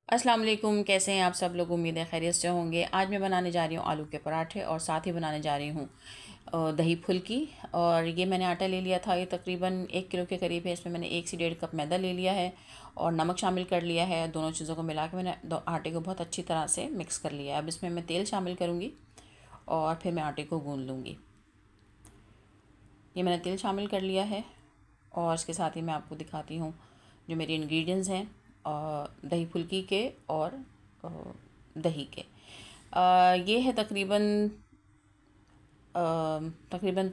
अस्सलाम वालेकुम, कैसे हैं आप सब लोग। उम्मीद है खैरियत से होंगे। आज मैं बनाने जा रही हूँ आलू के पराठे और साथ ही बनाने जा रही हूँ दही फुल्की। और ये मैंने आटा ले लिया था, ये तकरीबन 1 किलो के करीब है। इसमें मैंने 1 से 1.5 कप मैदा ले लिया है और नमक शामिल कर लिया है। दोनों चीज़ों को मिला के मैंने आटे को बहुत अच्छी तरह से मिक्स कर लिया है। अब इसमें मैं तेल शामिल करूँगी और फिर मैं आटे को गूँध लूँगी। ये मैंने तेल शामिल कर लिया है और इसके साथ ही मैं आपको दिखाती हूँ जो मेरे इंग्रेडिएंट्स हैं दही फुल्की के और अ, दही के। ये है तकरीबन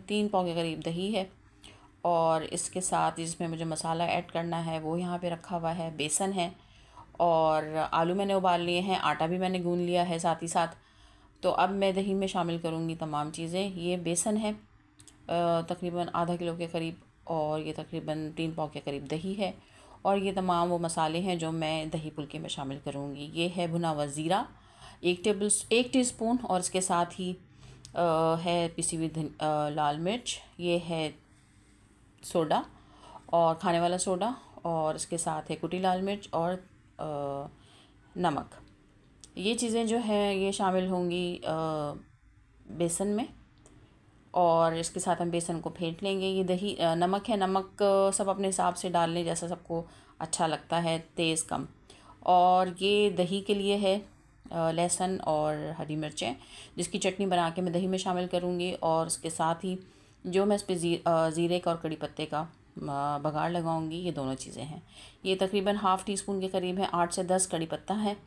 3 पाव के करीब दही है। और इसके साथ इसमें मुझे मसाला ऐड करना है, वो यहाँ पे रखा हुआ है। बेसन है और आलू मैंने उबाल लिए हैं, आटा भी मैंने गूँध लिया है साथ ही साथ। तो अब मैं दही में शामिल करूँगी तमाम चीज़ें। ये बेसन है तकरीबन आधा किलो के करीब और ये तकरीबन 3 पाव के करीब दही है। और ये तमाम वो मसाले हैं जो मैं दही फुल्के में शामिल करूँगी। ये है भुना हुआ ज़ीरा 1 टीस्पून और इसके साथ ही है पिसी हुई लाल मिर्च। ये है सोडा और खाने वाला सोडा और इसके साथ है कुटी लाल मिर्च और नमक। ये चीज़ें जो हैं ये शामिल होंगी बेसन में। और इसके साथ हम बेसन को फेंट लेंगे। ये दही नमक है, नमक सब अपने हिसाब से डाल लें जैसा सबको अच्छा लगता है, तेज़ कम। और ये दही के लिए है लहसुन और हरी मिर्चें, जिसकी चटनी बना के मैं दही में शामिल करूँगी। और उसके साथ ही जो मैं इस पर ज़ीरे का और कड़ी पत्ते का बघाड़ लगाऊंगी, ये दोनों चीज़ें हैं। ये तकरीबन हाफ़ टी स्पून के करीब है, 8 से 10 कड़ी पत्ता है।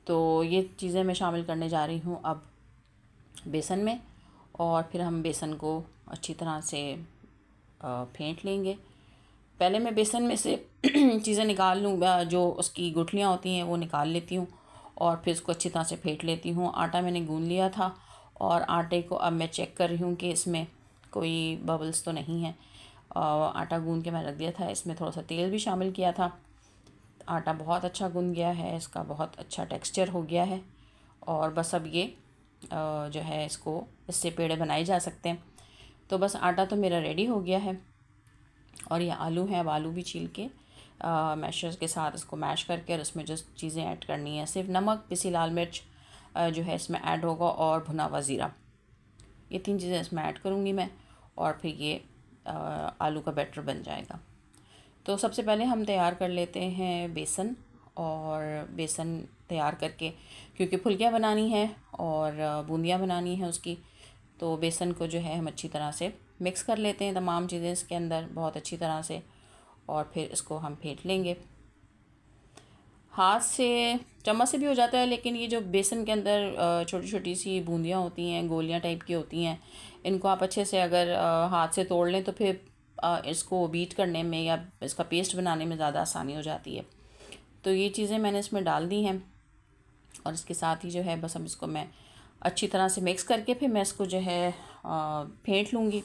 तो ये चीज़ें मैं शामिल करने जा रही हूँ अब बेसन में। और फिर हम बेसन को अच्छी तरह से फेंट लेंगे। पहले मैं बेसन में से चीज़ें निकाल लूँ, जो उसकी गुठलियाँ होती हैं वो निकाल लेती हूँ और फिर उसको अच्छी तरह से फेंट लेती हूँ। आटा मैंने गूँध लिया था और आटे को अब मैं चेक कर रही हूँ कि इसमें कोई बबल्स तो नहीं है। आटा गूँध के मैं रख दिया था, इसमें थोड़ा सा तेल भी शामिल किया था। आटा बहुत अच्छा गूँध गया है, इसका बहुत अच्छा टेक्सचर हो गया है। और बस अब ये जो है इससे पेड़े बनाए जा सकते हैं। तो बस आटा तो मेरा रेडी हो गया है। और ये आलू है, अब आलू भी छील के मैशर्स के साथ इसको मैश करके और इसमें जो चीज़ें ऐड करनी है, सिर्फ नमक, पिसी लाल मिर्च जो है इसमें ऐड होगा और भुना हुआ ज़ीरा, ये 3 चीज़ें इसमें ऐड करूँगी मैं। और फिर ये आलू का बैटर बन जाएगा। तो सबसे पहले हम तैयार कर लेते हैं बेसन। और बेसन तैयार करके, क्योंकि फुल्कियाँ बनानी है और बूंदियाँ बनानी है उसकी, तो बेसन को जो है हम अच्छी तरह से मिक्स कर लेते हैं, तमाम चीज़ें इसके अंदर बहुत अच्छी तरह से। और फिर इसको हम फेंट लेंगे हाथ से, चम्मच से भी हो जाता है। लेकिन ये जो बेसन के अंदर छोटी छोटी सी बूंदियाँ होती हैं, गोलियाँ टाइप की होती हैं, इनको आप अच्छे से अगर हाथ से तोड़ लें तो फिर इसको बीट करने में या इसका पेस्ट बनाने में ज़्यादा आसानी हो जाती है। तो ये चीज़ें मैंने इसमें डाल दी हैं और इसके साथ ही जो है बस हम इसको मैं अच्छी तरह से मिक्स करके फिर मैं इसको जो है फेंट लूँगी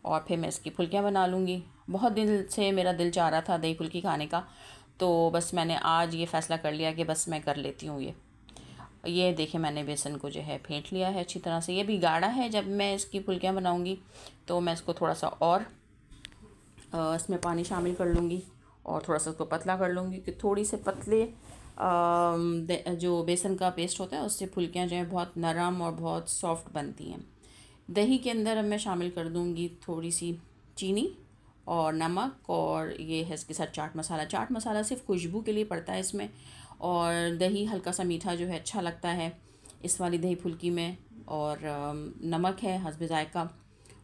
और फिर मैं इसकी फुल्कियाँ बना लूँगी। बहुत दिन से मेरा दिल चाह रहा था दही फुल्की खाने का, तो बस मैंने आज ये फ़ैसला कर लिया कि बस मैं कर लेती हूँ। ये देखिए मैंने बेसन को जो है फेंट लिया है अच्छी तरह से। ये भी गाढ़ा है, जब मैं इसकी फुल्कियाँ बनाऊँगी तो मैं इसको थोड़ा सा और इसमें पानी शामिल कर लूँगी और थोड़ा सा उसको पतला कर लूँगी कि थोड़ी से पतले जो बेसन का पेस्ट होता है उससे फुल्कियाँ जो हैं बहुत नरम और बहुत सॉफ्ट बनती हैं। दही के अंदर अब मैं शामिल कर दूँगी थोड़ी सी चीनी और नमक, और ये है इसके साथ चाट मसाला। चाट मसाला सिर्फ खुशबू के लिए पड़ता है इसमें, और दही हल्का सा मीठा जो है अच्छा लगता है इस वाली दही फुल्की में। और नमक है हस्बे ज़ायक़ा।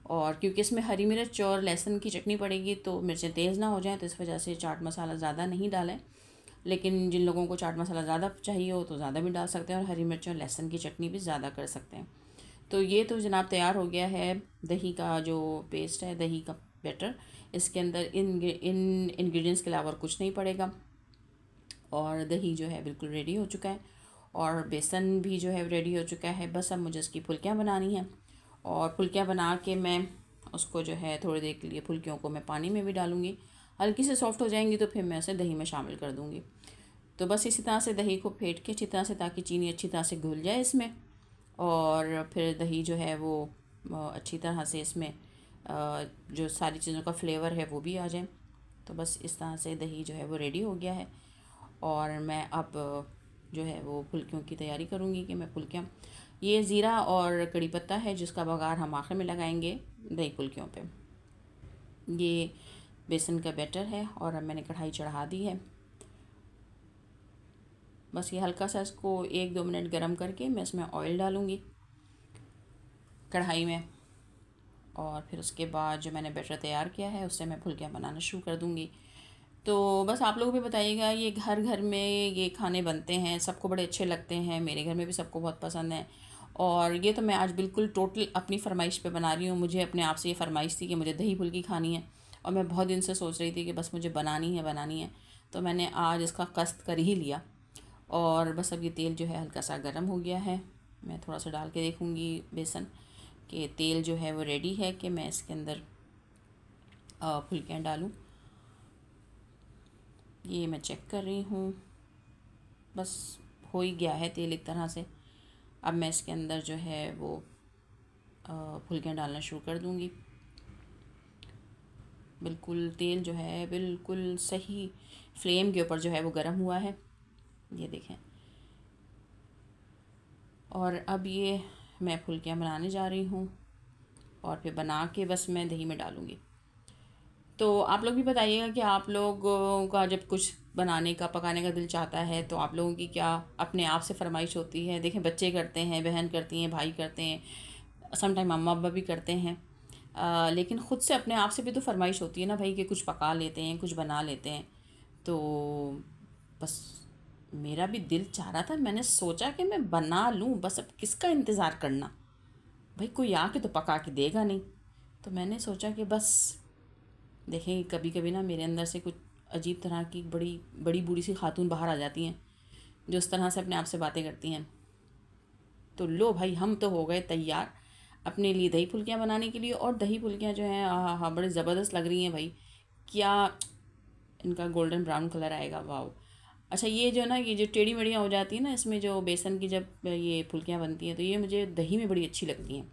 और क्योंकि इसमें हरी मिर्च और लहसुन की चटनी पड़ेगी तो मिर्चें तेज़ ना हो जाएं, तो इस वजह से चाट मसाला ज़्यादा नहीं डालें। लेकिन जिन लोगों को चाट मसाला ज़्यादा चाहिए हो तो ज़्यादा भी डाल सकते हैं और हरी मिर्च और लहसुन की चटनी भी ज़्यादा कर सकते हैं। तो ये तो जनाब तैयार हो गया है दही का जो पेस्ट है, दही का बैटर। इसके अंदर इन इंग्रेडिएंट्स के अलावा और कुछ नहीं पड़ेगा और दही जो है बिल्कुल रेडी हो चुका है और बेसन भी जो है रेडी हो चुका है। बस अब मुझे इसकी फुल्कियाँ बनानी हैं और फुल्कियाँ बना के मैं उसको जो है थोड़ी देर के लिए फुल्कियों को मैं पानी में भी डालूँगी। हल्की से सॉफ्ट हो जाएंगी तो फिर मैं उसे दही में शामिल कर दूँगी। तो बस इसी तरह से दही को फेंट के अच्छी तरह से, ताकि चीनी अच्छी तरह से घुल जाए इसमें, और फिर दही जो है वो अच्छी तरह से इसमें जो सारी चीज़ों का फ्लेवर है वो भी आ जाए। तो बस इस तरह से दही जो है वो रेडी हो गया है और मैं अब जो है वो फुल्कियों की तैयारी करूँगी कि मैं फुल्कियाँ, ये ज़ीरा और कड़ी पत्ता है जिसका बघार हम आखिर में लगाएंगे दही फुल्कियों पे। ये बेसन का बैटर है और अब मैंने कढ़ाई चढ़ा दी है। बस ये हल्का सा इसको 1-2 मिनट गरम करके मैं इसमें ऑयल डालूँगी कढ़ाई में, और फिर उसके बाद जो मैंने बैटर तैयार किया है उससे मैं फुल्कियाँ बनाना शुरू कर दूँगी। तो बस आप लोग भी बताइएगा, ये घर घर में ये खाने बनते हैं, सबको बड़े अच्छे लगते हैं, मेरे घर में भी सबको बहुत पसंद है। और ये तो मैं आज बिल्कुल टोटल अपनी फ़रमाइश पे बना रही हूँ। मुझे अपने आप से ये फ़रमाइश थी कि मुझे दही फुल्की खानी है, और मैं बहुत दिन से सोच रही थी कि बस मुझे बनानी है। तो मैंने आज इसका कष्ट कर ही लिया। और बस अब ये तेल जो है हल्का सा गर्म हो गया है। मैं थोड़ा सा डाल के देखूँगी बेसन कि तेल जो है वो रेडी है कि मैं इसके अंदर फुल्कियाँ डालूँ। ये मैं चेक कर रही हूँ, बस हो ही गया है तेल एक तरह से। अब मैं इसके अंदर जो है वो फुल्कियाँ डालना शुरू कर दूँगी। बिल्कुल तेल जो है बिल्कुल सही फ्लेम के ऊपर जो है वो गर्म हुआ है, ये देखें। और अब ये मैं फुल्कियाँ बनाने जा रही हूँ और फिर बना के बस मैं दही में डालूँगी। तो आप लोग भी बताइएगा कि आप लोगों का जब कुछ बनाने का पकाने का दिल चाहता है तो आप लोगों की क्या अपने आप से फरमाइश होती है। देखें, बच्चे करते हैं, बहन करती हैं, भाई करते हैं, समटाइम मम्मा पापा भी करते हैं, लेकिन ख़ुद से अपने आप से भी तो फरमाइश होती है ना भाई कि कुछ पका लेते हैं, कुछ बना लेते हैं। तो बस मेरा भी दिल चाह रहा था, मैंने सोचा कि मैं बना लूँ, बस अब किसका इंतज़ार करना, भाई कोई आके तो पका के देगा नहीं। तो मैंने सोचा कि बस देखें, कभी कभी ना मेरे अंदर से कुछ अजीब तरह की बड़ी बड़ी बूढ़ी सी खातून बाहर आ जाती हैं जो इस तरह से अपने आप से बातें करती हैं। तो लो भाई, हम तो हो गए तैयार अपने लिए दही फुल्कियाँ बनाने के लिए। और दही फुल्कियाँ जो हैं, हाँ हाँ, बड़े ज़बरदस्त लग रही हैं भाई। क्या इनका गोल्डन ब्राउन कलर आएगा, वाह। अच्छा, ये जो ना, ये जो टेढ़ी मेढ़ियाँ हो जाती हैं ना इसमें, जो बेसन की जब ये फुल्कियाँ बनती हैं तो ये मुझे दही में बड़ी अच्छी लगती हैं।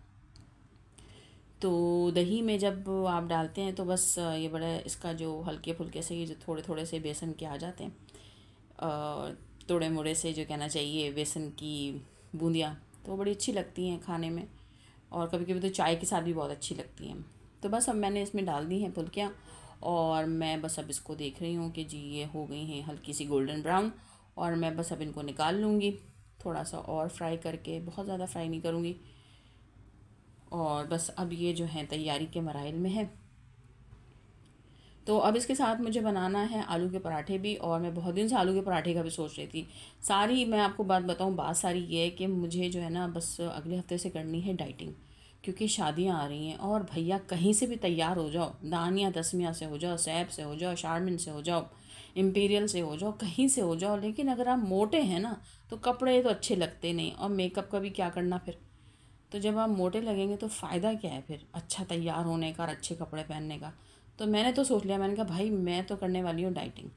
तो दही में जब आप डालते हैं तो बस ये बड़ा इसका जो हल्के फुल्के से ये जो थोड़े थोड़े से बेसन के आ जाते हैं, तोड़े मोड़े से जो कहना चाहिए बेसन की बूंदियाँ, तो बड़ी अच्छी लगती हैं खाने में। और कभी कभी तो चाय के साथ भी बहुत अच्छी लगती हैं। तो बस अब मैंने इसमें डाल दी हैं फुल्कियाँ, और मैं बस अब इसको देख रही हूँ कि जी ये हो गई हैं हल्की सी गोल्डन ब्राउन। और मैं बस अब इनको निकाल लूँगी, थोड़ा सा और फ्राई करके, बहुत ज़्यादा फ्राई नहीं करूँगी। और बस अब ये जो है तैयारी के मराइल में है। तो अब इसके साथ मुझे बनाना है आलू के पराठे भी, और मैं बहुत दिन से आलू के पराठे का भी सोच रही थी। सारी मैं आपको बात बताऊं, बात सारी ये है कि मुझे जो है ना बस अगले हफ्ते से करनी है डाइटिंग, क्योंकि शादियां आ रही हैं। और भैया कहीं से भी तैयार हो जाओ, दानिया तस्मिया से हो जाओ, सैप से हो जाओ, शारमिन से हो जाओ, इम्पीरियल से हो जाओ, कहीं से हो जाओ, लेकिन अगर आप मोटे हैं ना तो कपड़े तो अच्छे लगते नहीं, और मेकअप का भी क्या करना फिर। तो जब आप मोटे लगेंगे तो फ़ायदा क्या है फिर अच्छा तैयार होने का और अच्छे कपड़े पहनने का। तो मैंने तो सोच लिया, मैंने कहा भाई मैं तो करने वाली हूँ डाइटिंग।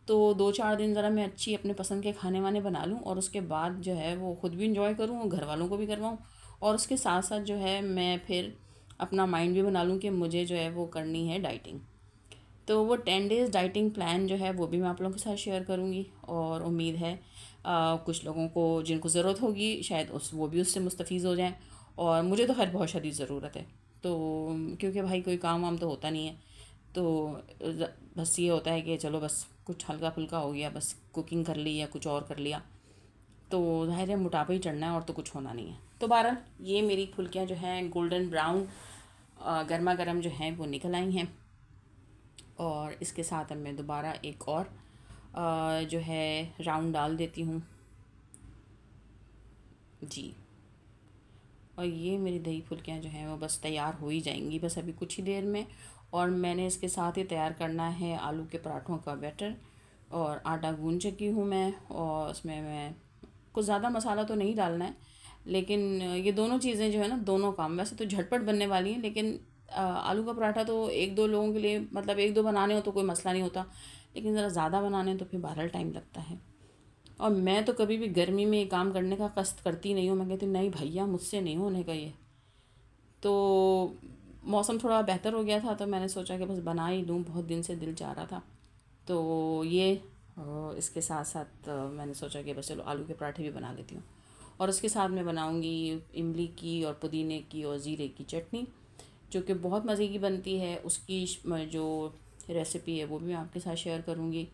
तो 2-4 दिन ज़रा मैं अच्छी अपने पसंद के खाने वाने बना लूँ, और उसके बाद जो है वो ख़ुद भी इंजॉय करूँ और घर वालों को भी करवाऊँ। और उसके साथ साथ जो है मैं फिर अपना माइंड भी बना लूँ कि मुझे जो है वो करनी है डाइटिंग। तो वो 10 डेज़ डाइटिंग प्लान जो है वो भी मैं आप लोगों के साथ शेयर करूँगी, और उम्मीद है कुछ लोगों को जिनको ज़रूरत होगी शायद उस वो भी उससे मुस्तफ़ीज़ हो जाएं। और मुझे तो खैर बहुत शदीद ज़रूरत है, तो क्योंकि भाई कोई काम वाम तो होता नहीं है, तो बस ये होता है कि चलो बस कुछ हल्का फुल्का हो गया, बस कुकिंग कर ली या कुछ और कर लिया, तो ज़ाहिर है मोटापा ही चढ़ना है और तो कुछ होना नहीं है। तो बहरहाल ये मेरी फुल्कियाँ जो हैं गोल्डन ब्राउन गर्मा गर्म जो हैं वो निकल आई हैं। और इसके साथ अब मैं दोबारा एक और जो है राउंड डाल देती हूँ जी। और ये मेरी दही फुल्कियाँ जो हैं वो बस तैयार हो ही जाएंगी, बस अभी कुछ ही देर में। और मैंने इसके साथ ही तैयार करना है आलू के पराठों का बैटर, और आटा गूंद चुकी हूँ मैं, और उसमें मैं कुछ ज़्यादा मसाला तो नहीं डालना है, लेकिन ये दोनों चीज़ें जो है ना, दोनों काम वैसे तो झटपट बनने वाली हैं, लेकिन आलू का पराठा तो 1-2 लोगों के लिए, मतलब 1-2 बनाने हो तो कोई मसला नहीं होता, लेकिन ज़रा ज़्यादा बनाने तो फिर बहरहाल टाइम लगता है। और मैं तो कभी भी गर्मी में ये काम करने का कष्ट करती नहीं हूँ, मैं कहती नहीं भैया मुझसे नहीं होने का ये। तो मौसम थोड़ा बेहतर हो गया था तो मैंने सोचा कि बस बना ही लूँ, बहुत दिन से दिल चाह रहा था। तो ये और इसके साथ साथ मैंने सोचा कि बस चलो आलू के पराठे भी बना लेती हूँ। और उसके साथ मैं बनाऊँगी इमली की और पुदीने की और ज़ीरे की चटनी, जो कि बहुत मज़े की बनती है। उसकी जो रेसिपी है वो भी मैं आपके साथ शेयर करूँगी।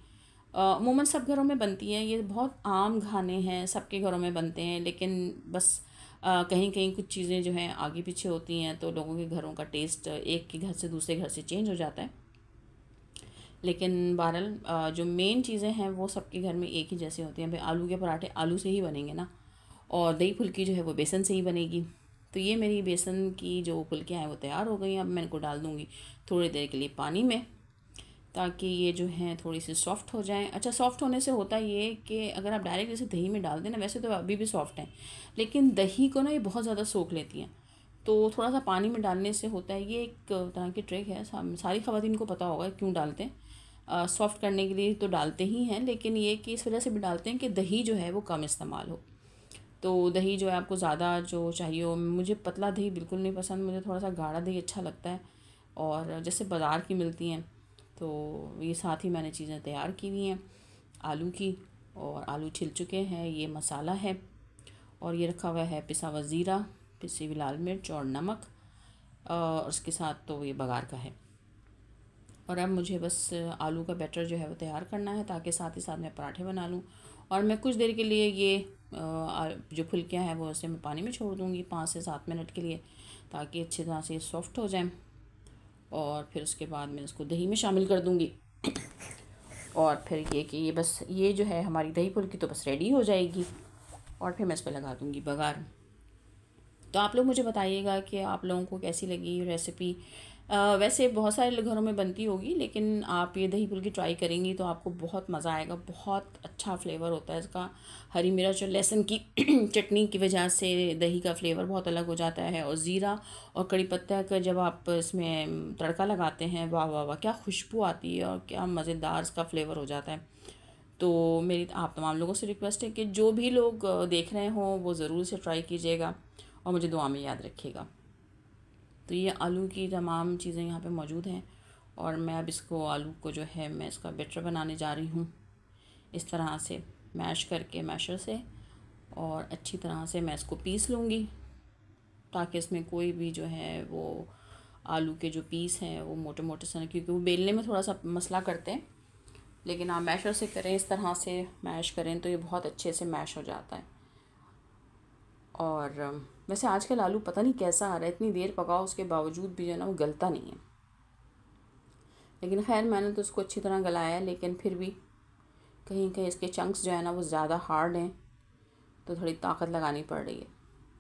अमूमन सब घरों में बनती है, ये बहुत आम खाने हैं, सबके घरों में बनते हैं, लेकिन बस कहीं कहीं कुछ चीज़ें जो हैं आगे पीछे होती हैं, तो लोगों के घरों का टेस्ट एक के घर से दूसरे घर से चेंज हो जाता है। लेकिन बहरहाल जो मेन चीज़ें हैं वो सबके घर में एक ही जैसी होती हैं। भाई आलू के पराठे आलू से ही बनेंगे ना, और दही फुल्की जो है वो बेसन से ही बनेगी। तो ये मेरी बेसन की जो फुल्कियाँ हैं वो तैयार हो गई हैं। अब मैं इनको डाल दूँगी थोड़ी देर के लिए पानी में, ताकि ये जो हैं थोड़ी सी सॉफ़्ट हो जाएं। अच्छा, सॉफ़्ट होने से होता ये कि अगर आप डायरेक्ट जैसे दही में डाल दें ना, वैसे तो अभी भी सॉफ़्ट हैं, लेकिन दही को ना ये बहुत ज़्यादा सोख लेती हैं। तो थोड़ा सा पानी में डालने से होता है, ये एक तरह की ट्रिक है, सारी ख़वातीन को पता होगा क्यों डालते हैं। सॉफ़्ट करने के लिए तो डालते ही हैं, लेकिन ये कि इस वजह से भी डालते हैं कि दही जो है वो कम इस्तेमाल हो। तो दही जो है आपको ज़्यादा जो चाहिए हो, मुझे पतला दही बिल्कुल नहीं पसंद, मुझे थोड़ा सा गाढ़ा दही अच्छा लगता है। और जैसे बाज़ार की मिलती हैं, तो ये साथ ही मैंने चीज़ें तैयार की हुई हैं आलू की, और आलू छिल चुके हैं। ये मसाला है, और ये रखा हुआ है पिसा हुआ ज़ीरा, पिसी हुई लाल मिर्च और नमक, और उसके साथ तो ये बघार का है। और अब मुझे बस आलू का बैटर जो है वो तैयार करना है, ताकि साथ ही साथ मैं पराठे बना लूँ। और मैं कुछ देर के लिए ये जो फुल्कियाँ हैं वो उसे मैं पानी में छोड़ दूँगी 5 से 7 मिनट के लिए, ताकि अच्छी तरह से सॉफ़्ट हो जाएं। और फिर उसके बाद मैं इसको दही में शामिल कर दूँगी। और फिर ये कि ये बस ये जो है हमारी दही फुल्की तो बस रेडी हो जाएगी, और फिर मैं इस पर लगा दूँगी बघार। तो आप लोग मुझे बताइएगा कि आप लोगों को कैसी लगी ये रेसिपी। वैसे बहुत सारे घरों में बनती होगी, लेकिन आप ये दही फुल्की ट्राई करेंगी तो आपको बहुत मज़ा आएगा। बहुत अच्छा फ्लेवर होता है इसका। हरी मिर्च और लहसुन की चटनी की वजह से दही का फ्लेवर बहुत अलग हो जाता है, और ज़ीरा और कड़ी पत्ता का जब आप इसमें तड़का लगाते हैं, वाह वाह वाह, क्या खुशबू आती है और क्या मज़ेदार इसका फ्लेवर हो जाता है। तो मेरी आप तमाम लोगों से रिक्वेस्ट है कि जो भी लोग देख रहे हों वो ज़रूर से ट्राई कीजिएगा, और मुझे दुआ में याद रखिएगा। तो ये आलू की तमाम चीज़ें यहाँ पे मौजूद हैं, और मैं अब इसको आलू को जो है मैं इसका बैटर बनाने जा रही हूँ, इस तरह से मैश करके मैशर से, और अच्छी तरह से मैं इसको पीस लूँगी, ताकि इसमें कोई भी जो है वो आलू के जो पीस हैं वो मोटे मोटे से, क्योंकि वो बेलने में थोड़ा सा मसला करते हैं, लेकिन आप मैशर से करें, इस तरह से मैश करें तो ये बहुत अच्छे से मैश हो जाता है। और वैसे आजकल आलू पता नहीं कैसा आ रहा है, इतनी देर पकाओ उसके बावजूद भी जो है ना वो गलता नहीं है। लेकिन खैर मैंने तो उसको अच्छी तरह गलाया है, लेकिन फिर भी कहीं कहीं इसके चंक्स जो है ना वो ज़्यादा हार्ड हैं, तो थोड़ी ताकत लगानी पड़ रही है।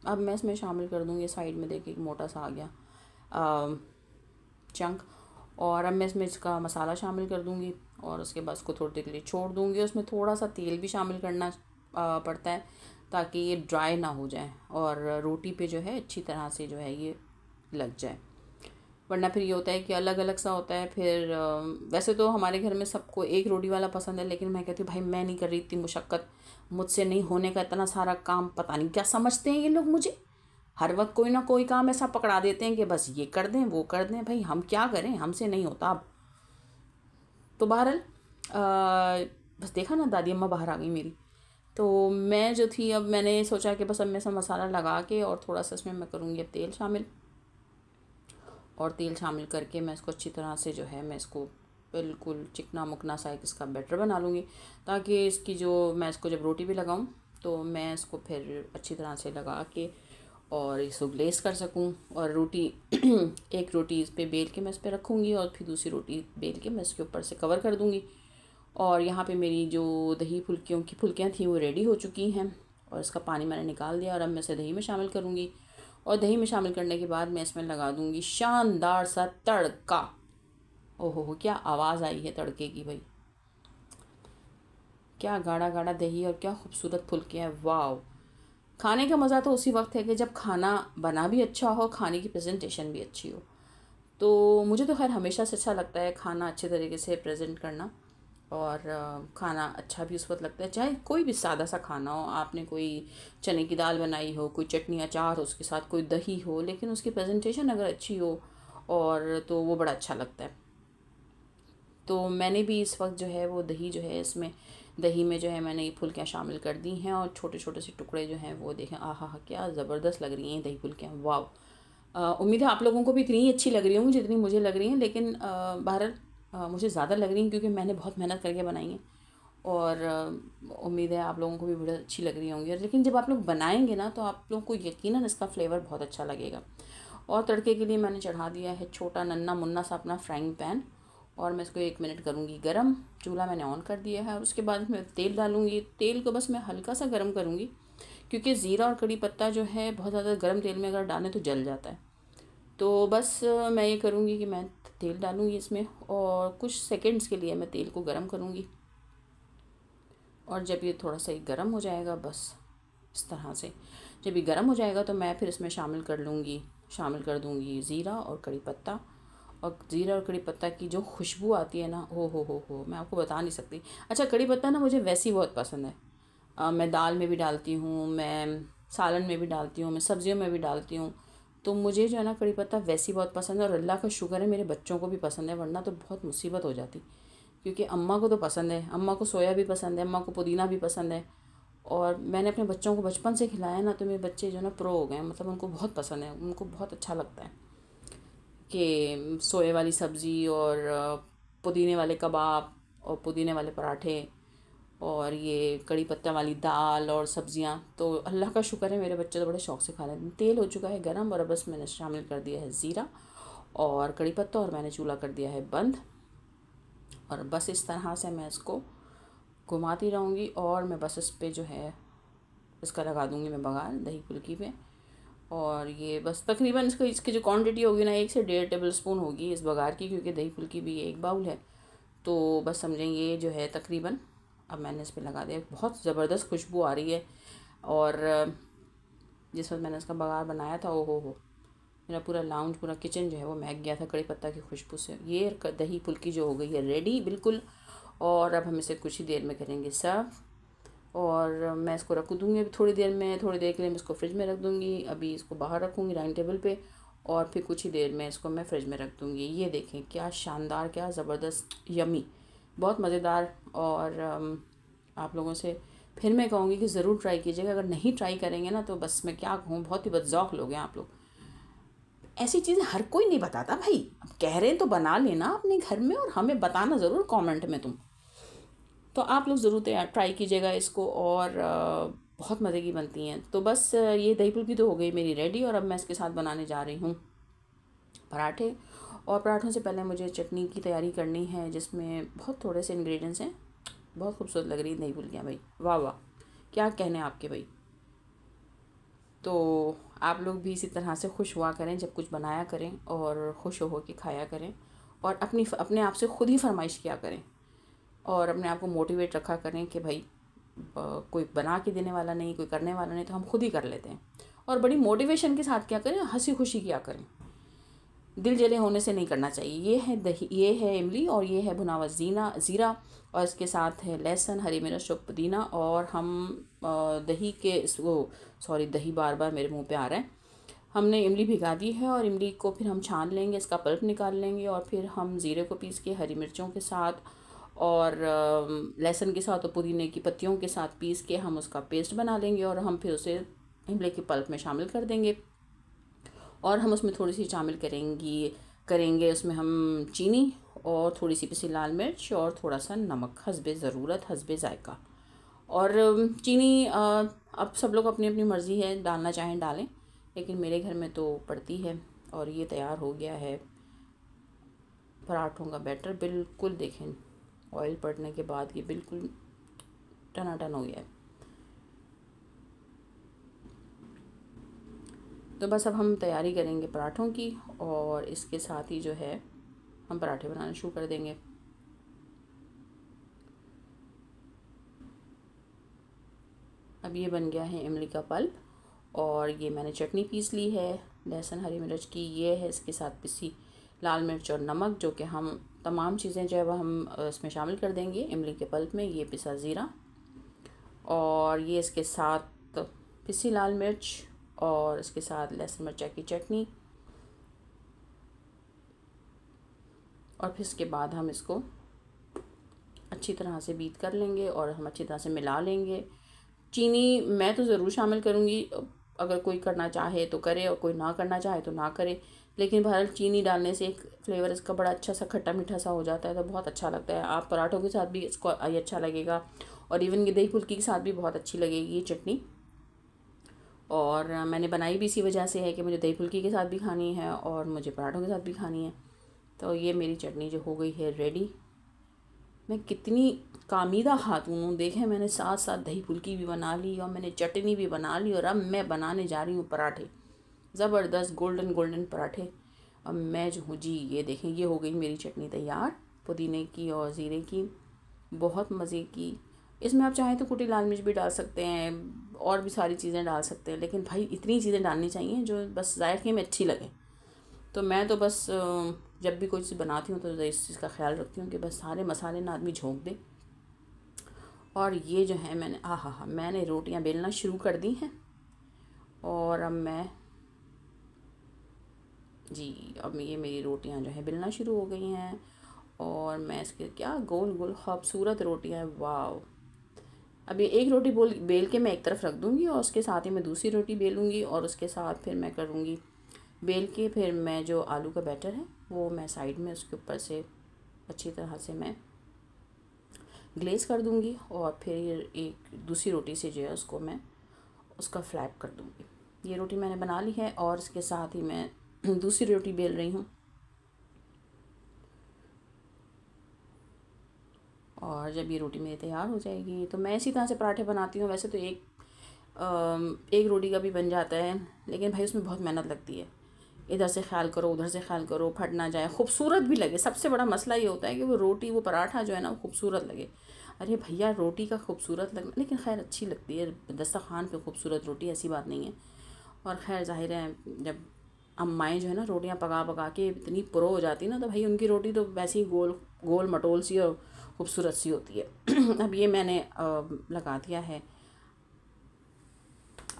अब मैं इसमें शामिल कर दूँगी, साइड में देखिए मोटा सा आ गया चंक। और अब मैं इसमें इसका मसाला शामिल कर दूँगी, और उसके बाद उसको थोड़ी देर के लिए छोड़ दूँगी। उसमें थोड़ा सा तेल भी शामिल करना पड़ता है, ताकि ये ड्राई ना हो जाए और रोटी पे जो है अच्छी तरह से जो है ये लग जाए। वरना फिर ये होता है कि अलग अलग सा होता है। फिर वैसे तो हमारे घर में सबको एक रोटी वाला पसंद है, लेकिन मैं कहती हूँ भाई मैं नहीं कर रही इतनी मुशक्क़त, मुझसे नहीं होने का इतना सारा काम। पता नहीं क्या समझते हैं ये लोग मुझे, हर वक्त कोई ना कोई काम ऐसा पकड़ा देते हैं कि बस ये कर दें वो कर दें। भाई हम क्या करें, हमसे नहीं होता अब। तो बहरहाल बस देखा ना, दादी अम्मा बाहर आ गई मेरी। तो मैं जो थी, अब मैंने सोचा कि बस अब मैं सब मसाला लगा के, और थोड़ा सा इसमें मैं करूँगी अब तेल शामिल, और तेल शामिल करके मैं इसको अच्छी तरह से जो है मैं इसको बिल्कुल चिकना मुकना सा एक इसका बैटर बना लूँगी, ताकि इसकी जो मैं इसको जब रोटी भी लगाऊँ तो मैं इसको फिर अच्छी तरह से लगा के और इसको ग्लेस कर सकूँ। और रोटी एक रोटी इस पर बेल के मैं इस पर रखूँगी, और फिर दूसरी रोटी बेल के मैं इसके ऊपर से कवर कर दूँगी। और यहाँ पे मेरी जो दही फुल्कियों की फुल्कियाँ थी वो रेडी हो चुकी हैं, और इसका पानी मैंने निकाल दिया, और अब मैं इसे दही में शामिल करूँगी। और दही में शामिल करने के बाद मैं इसमें लगा दूँगी शानदार सा तड़का। ओहो हो, क्या आवाज़ आई है तड़के की भाई, क्या गाढ़ा गाढ़ा दही और क्या खूबसूरत फुल्कियाँ, वाह। खाने का मज़ा तो उसी वक्त है कि जब खाना बना भी अच्छा हो, खाने की प्रेजेंटेशन भी अच्छी हो। तो मुझे तो खैर हमेशा से अच्छा लगता है खाना अच्छे तरीके से प्रेजेंट करना, और खाना अच्छा भी उस वक्त लगता है, चाहे कोई भी सादा सा खाना हो। आपने कोई चने की दाल बनाई हो, कोई चटनी अचार हो, उसके साथ कोई दही हो, लेकिन उसकी प्रेजेंटेशन अगर अच्छी हो और तो वो बड़ा अच्छा लगता है। तो मैंने भी इस वक्त जो है वो दही जो है इसमें दही में जो है मैंने ये फुल्कियाँ शामिल कर दी हैं और छोटे छोटे से टुकड़े जो हैं वो देखें, आहा हा, क्या ज़बरदस्त लग रही हैं दही फुल्कियाँ, वाह। उम्मीद है आप लोगों को भी इतनी ही अच्छी लग रही होंगी जितनी मुझे लग रही हैं, लेकिन बहरहाल मुझे ज़्यादा लग रही हैं क्योंकि मैंने बहुत मेहनत करके बनाई हैं। और उम्मीद है आप लोगों को भी बड़ी अच्छी लग रही होंगी। लेकिन जब आप लोग बनाएंगे ना तो आप लोगों को यकीनन इसका फ्लेवर बहुत अच्छा लगेगा। और तड़के के लिए मैंने चढ़ा दिया है छोटा नन्ना मुन्ना सा अपना फ्राइंग पैन, और मैं इसको 1 मिनट करूँगी गरम। चूल्हा मैंने ऑन कर दिया है और उसके बाद मैं तेल डालूँगी। तेल को बस मैं हल्का सा गर्म करूँगी क्योंकि ज़ीरा और कड़ी पत्ता जो है बहुत ज़्यादा गर्म तेल में अगर डालें तो जल जाता है। तो बस मैं ये करूँगी कि मैं तेल डालूँगी इसमें और कुछ सेकंड्स के लिए मैं तेल को गर्म करूँगी। और जब ये थोड़ा सा ही गर्म हो जाएगा, बस इस तरह से जब ये गर्म हो जाएगा तो मैं फिर इसमें शामिल कर दूँगी ज़ीरा और कड़ी पत्ता। और ज़ीरा और कड़ी पत्ता की जो खुशबू आती है ना, हो मैं आपको बता नहीं सकती। अच्छा, कड़ी पत्ता ना मुझे वैसी बहुत पसंद है। मैं दाल में भी डालती हूँ, मैं सालन में भी डालती हूँ, मैं सब्जियों में भी डालती हूँ। तो मुझे जो है ना कड़ी पत्ता वैसी बहुत पसंद है और अल्लाह का शुक्र है मेरे बच्चों को भी पसंद है, वरना तो बहुत मुसीबत हो जाती। क्योंकि अम्मा को तो पसंद है, अम्मा को सोया भी पसंद है, अम्मा को पुदीना भी पसंद है। और मैंने अपने बच्चों को बचपन से खिलाया ना, तो मेरे बच्चे जो है ना प्रो हो गए हैं, मतलब उनको बहुत पसंद है, उनको बहुत अच्छा लगता है कि सोए वाली सब्ज़ी और पुदीने वाले कबाब और पुदीने वाले पराठे और ये कड़ी पत्ता वाली दाल और सब्जियां। तो अल्लाह का शुक्र है मेरे बच्चे तो बड़े शौक़ से खा लेते हैं। तेल हो चुका है गरम और बस मैंने शामिल कर दिया है ज़ीरा और कड़ी पत्ता और मैंने चूल्हा कर दिया है बंद। और बस इस तरह से मैं इसको घुमाती रहूँगी और मैं बस इस पे जो है इसका लगा दूँगी मैं बघार दही फुल्की पे। और ये बस तकरीबन इसकी जो क्वांटिटी होगी ना 1 से 1.5 टेबल स्पून होगी इस बघार की, क्योंकि दही फुल्की भी 1 बाउल है। तो बस समझें ये जो है तकरीबन अब मैंने इस पर लगा दिया। बहुत ज़बरदस्त खुशबू आ रही है। और जिस वक्त मैंने इसका बघार बनाया था, ओ हो मेरा पूरा लाउंज पूरा किचन जो है वो महक गया था कड़ी पत्ता की खुशबू से। ये दही फुल्की जो हो गई है रेडी बिल्कुल। और अब हम इसे कुछ ही देर में करेंगे सर्व। और मैं इसको रख दूँगी अभी थोड़ी देर के लिए मैं इसको फ्रिज में रख दूँगी। अभी इसको बाहर रखूँगी डाइनिंग टेबल पे और फिर कुछ ही देर में इसको मैं फ्रिज में रख दूँगी। ये देखें क्या शानदार, क्या ज़बरदस्त, यमी, बहुत मज़ेदार। और आप लोगों से फिर मैं कहूँगी कि ज़रूर ट्राई कीजिएगा। अगर नहीं ट्राई करेंगे ना तो बस मैं क्या कहूँ, बहुत ही बदज़ौक़ लोग हैं आप लोग। ऐसी चीज़ें हर कोई नहीं बताता भाई। अब कह रहे हैं तो बना लेना अपने घर में और हमें बताना ज़रूर कमेंट में तुम। तो आप लोग ज़रूर ट्राई कीजिएगा इसको और बहुत मज़े की बनती हैं। तो बस ये दही फुल्की तो हो गई मेरी रेडी। और अब मैं इसके साथ बनाने जा रही हूँ पराठे। और पराठों से पहले मुझे चटनी की तैयारी करनी है जिसमें बहुत थोड़े से इंग्रेडिएंट्स हैं। बहुत खूबसूरत लग रही है दही फुल्कियाँ भाई, वाह वाह, क्या कहने आपके भाई। तो आप लोग भी इसी तरह से खुश हुआ करें जब कुछ बनाया करें और खुश हो के खाया करें। और अपने आप से खुद ही फरमाइश किया करें और अपने आप को मोटिवेट रखा करें कि भाई कोई बना के देने वाला नहीं, कोई करने वाला नहीं, तो हम खुद ही कर लेते हैं। और बड़ी मोटिवेशन के साथ क्या करें, हंसी खुशी किया करें, दिल जले होने से नहीं करना चाहिए। ये है दही, ये है इमली और ये है भुना हुआ ज़ीरा और इसके साथ है लहसुन, हरी मिर्च और पुदीना। और हम दही के सॉरी दही बार बार मेरे मुंह पे आ रहा है। हमने इमली भिगा दी है और इमली को फिर हम छान लेंगे, इसका पल्प निकाल लेंगे और फिर हम ज़ीरे को पीस के हरी मिर्चों के साथ और लहसुन के साथ और पुदीने की पत्तियों के साथ पीस के हम उसका पेस्ट बना लेंगे और हम फिर उसे इमली के पल्प में शामिल कर देंगे। और हम उसमें थोड़ी सी शामिल करेंगे उसमें हम चीनी और थोड़ी सी पिसी लाल मिर्च और थोड़ा सा नमक हस्बे ज़रूरत, हस्बे ज़ायक़ा। और चीनी अब सब लोग अपनी अपनी मर्ज़ी है, डालना चाहें डालें, लेकिन मेरे घर में तो पड़ती है। और ये तैयार हो गया है पराठों का बैटर। बिल्कुल देखें ऑयल पड़ने के बाद ये बिल्कुल टनाटन हो गया है। तो बस अब हम तैयारी करेंगे पराठों की और इसके साथ ही जो है हम पराठे बनाना शुरू कर देंगे। अब ये बन गया है इमली का पल्प और ये मैंने चटनी पीस ली है लहसुन हरी मिर्च की। ये है इसके साथ पिसी लाल मिर्च और नमक, जो कि हम तमाम चीज़ें जो है वह हम इसमें शामिल कर देंगे इमली के पल्प में। ये पिसा ज़ीरा और ये इसके साथ पिसी लाल मिर्च और इसके साथ लहसुन मिर्चा की चटनी। और फिर इसके बाद हम इसको अच्छी तरह से बीट कर लेंगे और हम अच्छी तरह से मिला लेंगे। चीनी मैं तो ज़रूर शामिल करूँगी, अगर कोई करना चाहे तो करे और कोई ना करना चाहे तो ना करे, लेकिन बहरहाल चीनी डालने से एक फ्लेवर इसका बड़ा अच्छा सा खट्टा मीठा सा हो जाता है, तो बहुत अच्छा लगता है। आप पराठों के साथ भी इसको ये अच्छा लगेगा, और इवन ये दही फुल्की के साथ भी बहुत अच्छी लगेगी ये चटनी। और मैंने बनाई भी इसी वजह से है कि मुझे दही फुल्की के साथ भी खानी है और मुझे पराठों के साथ भी खानी है। तो ये मेरी चटनी जो हो गई है रेडी। मैं कितनी कामीदा खातून हूँ, देखें मैंने साथ साथ दही फुल्की भी बना ली और मैंने चटनी भी बना ली, और अब मैं बनाने जा रही हूँ पराठे, ज़बरदस्त गोल्डन गोल्डन पराठे। अब मैं जो हूँ जी, ये देखें ये हो गई मेरी चटनी तैयार, पुदीने की और ज़ीरे की, बहुत मज़े की। इसमें आप चाहें तो कुटी लाल मिर्च भी डाल सकते हैं और भी सारी चीज़ें डाल सकते हैं, लेकिन भाई इतनी चीज़ें डालनी चाहिए जो बस जायके में अच्छी लगे। तो मैं तो बस जब भी कोई चीज़ बनाती हूँ तो इस चीज़ का ख्याल रखती हूँ कि बस सारे मसाले ना आदमी झोंक दे। और ये जो है मैंने मैंने रोटियां बेलना शुरू कर दी हैं, और अब मैं जी, अब ये मेरी रोटियां जो है बेलना शुरू हो गई हैं, और मैं इसके क्या गोल गोल खूबसूरत रोटियां हैं, वाह। अब ये एक रोटी बेल के मैं एक तरफ रख दूँगी, और उसके साथ ही मैं दूसरी रोटी बेलूँगी, और उसके साथ फिर मैं करूँगी बेल के, फिर मैं जो आलू का बैटर है वो मैं साइड में उसके ऊपर से अच्छी तरह से मैं ग्लेज़ कर दूँगी, और फिर एक दूसरी रोटी से जो है उसको मैं उसका फ्लैप कर दूँगी। ये रोटी मैंने बना ली है, और इसके साथ ही मैं दूसरी रोटी बेल रही हूँ। और जब ये रोटी मेरी तैयार हो जाएगी तो मैं इसी तरह से पराठे बनाती हूँ। वैसे तो एक रोटी का भी बन जाता है, लेकिन भाई उसमें बहुत मेहनत लगती है, इधर से ख्याल करो उधर से ख्याल करो, फट ना जाए, खूबसूरत भी लगे। सबसे बड़ा मसला ये होता है कि वो रोटी वो पराठा जो है ना वो खूबसूरत लगे। अरे भैया रोटी का खूबसूरत लगना, लेकिन खैर अच्छी लगती है दस्तरखान पे खूबसूरत रोटी, ऐसी बात नहीं है। और खैर जाहिर है जब अम्माएँ जो है ना रोटियां पका पका के इतनी प्रो हो जाती है ना, तो भाई उनकी रोटी तो वैसे ही गोल गोल मटोल सी और खूबसूरत सी होती है। अब ये मैंने लगा दिया है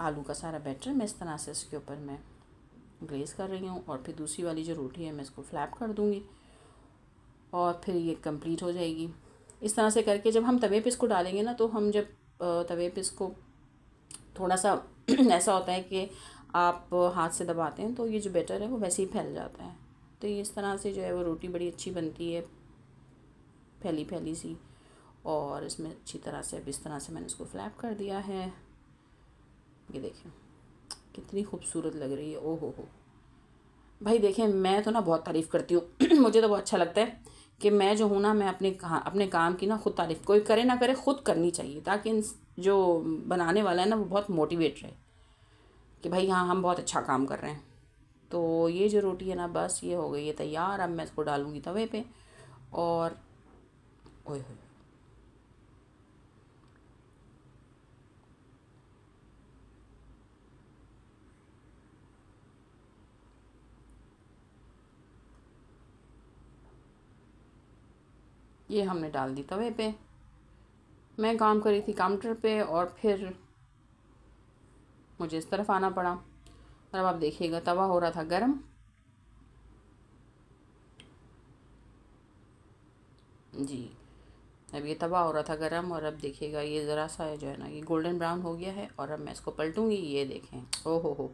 आलू का सारा बैटर, मैं इस तरह से इसके ऊपर मैं ग्लेज़ कर रही हूँ, और फिर दूसरी वाली जो रोटी है मैं इसको फ्लैप कर दूँगी, और फिर ये कंप्लीट हो जाएगी। इस तरह से करके जब हम तवे पे इसको डालेंगे ना, तो हम जब तवे पे इसको थोड़ा सा ऐसा होता है कि आप हाथ से दबाते हैं तो ये जो बैटर है वो वैसे ही फैल जाता है। तो ये इस तरह से जो है वो रोटी बड़ी अच्छी बनती है, फैली फैली सी। और इसमें अच्छी तरह से अब इस तरह से मैंने इसको फ्लैप कर दिया है। ये देखें कितनी खूबसूरत लग रही है, ओ हो। भाई देखें मैं तो ना बहुत तारीफ़ करती हूँ। मुझे तो बहुत अच्छा लगता है कि मैं जो हूँ ना, मैं अपने काम की ना खुद तारीफ़, कोई करे ना करे खुद करनी चाहिए, ताकि जो बनाने वाला है ना वो बहुत मोटिवेट रहे कि भाई हाँ हम बहुत अच्छा काम कर रहे हैं। तो ये जो रोटी है ना बस ये हो गई है तैयार। अब मैं इसको डालूँगी तवे पे, और ओए होए, ये हमने डाल दी तवे पे। मैं काम कर रही थी काउंटर पे, और फिर मुझे इस तरफ आना पड़ा, और अब आप देखिएगा तवा हो रहा था गरम। जी, अब ये तवा हो रहा था गरम, और अब देखिएगा ये ज़रा सा जो है ना ये गोल्डन ब्राउन हो गया है, और अब मैं इसको पलटूँगी। ये देखें, ओ हो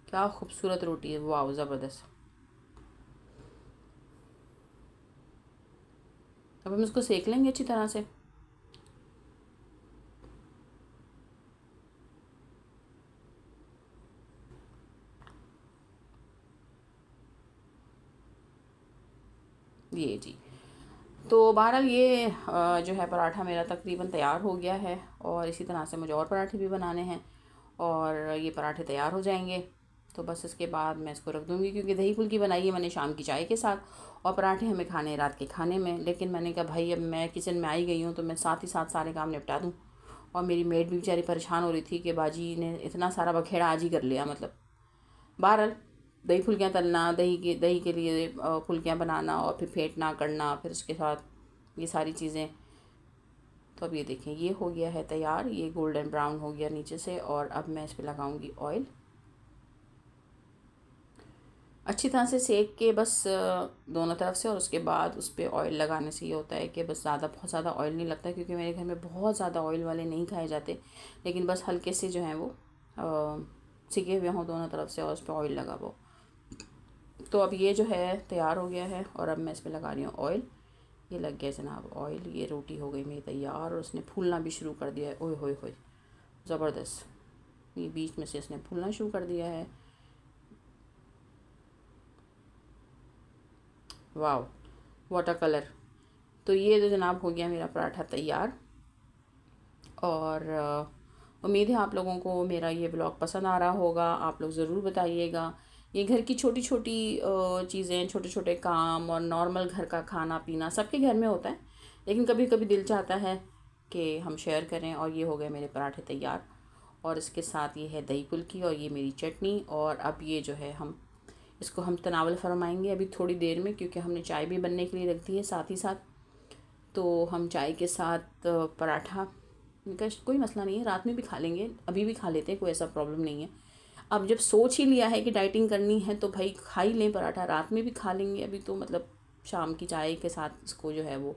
क्या खूबसूरत रोटी है, वाह ज़बरदस्त। अब हम इसको सेक लेंगे अच्छी तरह से। ये जी, तो बहरहाल ये जो है पराठा मेरा तकरीबन तैयार हो गया है, और इसी तरह से मुझे और पराठे भी बनाने हैं, और ये पराठे तैयार हो जाएंगे तो बस इसके बाद मैं इसको रख दूँगी, क्योंकि दही फुल्की बनाई है मैंने शाम की चाय के साथ, और पराठे हमें खाने हैं रात के खाने में। लेकिन मैंने कहा भाई अब मैं किचन में आई गई हूँ तो मैं साथ ही साथ सारे काम निपटा दूँ। और मेरी मेड भी बेचारी परेशान हो रही थी कि बाजी ने इतना सारा बखेड़ा आज ही कर लिया, मतलब बहरहाल दही फुल्कियाँ तलना, दही के लिए फुल्कियाँ बनाना, और फिर फेंटना करना, फिर उसके साथ ये सारी चीज़ें। तो अब ये देखें ये हो गया है तैयार, ये गोल्डन ब्राउन हो गया नीचे से, और अब मैं इस पर लगाऊंगी ऑयल। अच्छी तरह से सेक के बस दोनों तरफ से, और उसके बाद उस पर ऑयल लगाने से ये होता है कि बस बहुत ज़्यादा ऑयल नहीं लगता, क्योंकि मेरे घर में बहुत ज़्यादा ऑयल वाले नहीं खाए जाते। लेकिन बस हल्के से जो हैं वो सिके हुए हों दोनों तरफ से और उस पर ऑयल लगा वो। तो अब ये जो है तैयार हो गया है और अब मैं इस पर लगा रही हूँ ऑयल। ये लग गया जनाब ऑयल। ये रोटी हो गई मेरी तैयार और उसने फूलना भी शुरू कर दिया है। ओए होए होए, ज़बरदस्त। ये बीच में से इसने फूलना शुरू कर दिया है। वाह, वाटर कलर। तो ये जो जनाब हो गया मेरा पराठा तैयार। और उम्मीद है आप लोगों को मेरा ये ब्लॉग पसंद आ रहा होगा। आप लोग ज़रूर बताइएगा। ये घर की छोटी छोटी चीज़ें, छोटे छोटे काम और नॉर्मल घर का खाना पीना सबके घर में होता है, लेकिन कभी कभी दिल चाहता है कि हम शेयर करें। और ये हो गए मेरे पराठे तैयार, और इसके साथ ये है दही फुल्की और ये मेरी चटनी। और अब ये जो है इसको हम तनावल फरमाएंगे अभी थोड़ी देर में, क्योंकि हमने चाय भी बनने के लिए रख दी है साथ ही साथ। तो हम चाय के साथ पराठा का कोई मसला नहीं है, रात में भी खा लेंगे, अभी भी खा लेते हैं, कोई ऐसा प्रॉब्लम नहीं है। अब जब सोच ही लिया है कि डाइटिंग करनी है तो भाई खा ही लें पराठा, रात में भी खा लेंगे। अभी तो मतलब शाम की चाय के साथ इसको जो है वो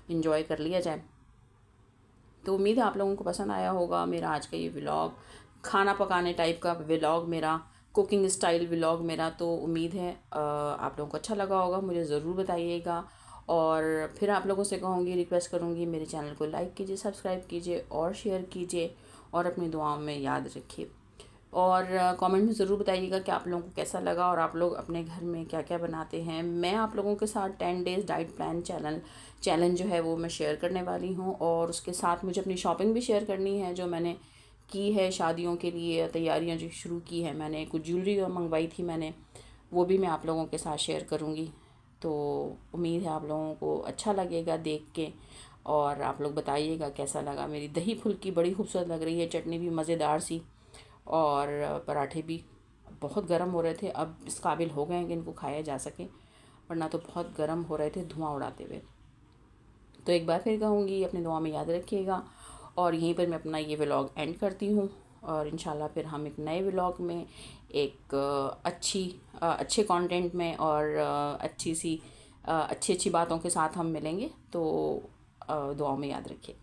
इन्जॉय कर लिया जाए। तो उम्मीद है आप लोगों को पसंद आया होगा मेरा आज का ये व्लॉग, खाना पकाने टाइप का व्लॉग मेरा, कुकिंग स्टाइल व्लॉग मेरा। तो उम्मीद है आप लोगों को अच्छा लगा होगा, मुझे ज़रूर बताइएगा। और फिर आप लोगों से कहूँगी, रिक्वेस्ट करूँगी, मेरे चैनल को लाइक कीजिए, सब्सक्राइब कीजिए और शेयर कीजिए, और अपनी दुआओं में याद रखिए। और कमेंट में ज़रूर बताइएगा कि आप लोगों को कैसा लगा और आप लोग अपने घर में क्या क्या बनाते हैं। मैं आप लोगों के साथ 10 डेज़ डाइट प्लान चैलेंज जो है वो मैं शेयर करने वाली हूँ, और उसके साथ मुझे अपनी शॉपिंग भी शेयर करनी है जो मैंने की है शादियों के लिए, तैयारियां जो शुरू की है मैंने, कुछ ज्वेलरी मंगवाई थी मैंने, वो भी मैं आप लोगों के साथ शेयर करूँगी। तो उम्मीद है आप लोगों को अच्छा लगेगा देख के, और आप लोग बताइएगा कैसा लगा। मेरी दही फुल्की बड़ी खूबसूरत लग रही है, चटनी भी मज़ेदार सी, और पराठे भी बहुत गर्म हो रहे थे, अब इस काबिल हो गए हैं कि इनको खाया जा सके, वरना तो बहुत गर्म हो रहे थे धुआं उड़ाते हुए। तो एक बार फिर कहूँगी अपनी दुआ में याद रखिएगा, और यहीं पर मैं अपना ये व्लॉग एंड करती हूँ। और इंशाल्लाह फिर हम एक नए व्लॉग में एक अच्छे कंटेंट में और अच्छी अच्छी बातों के साथ हम मिलेंगे। तो दुआ में याद रखिए।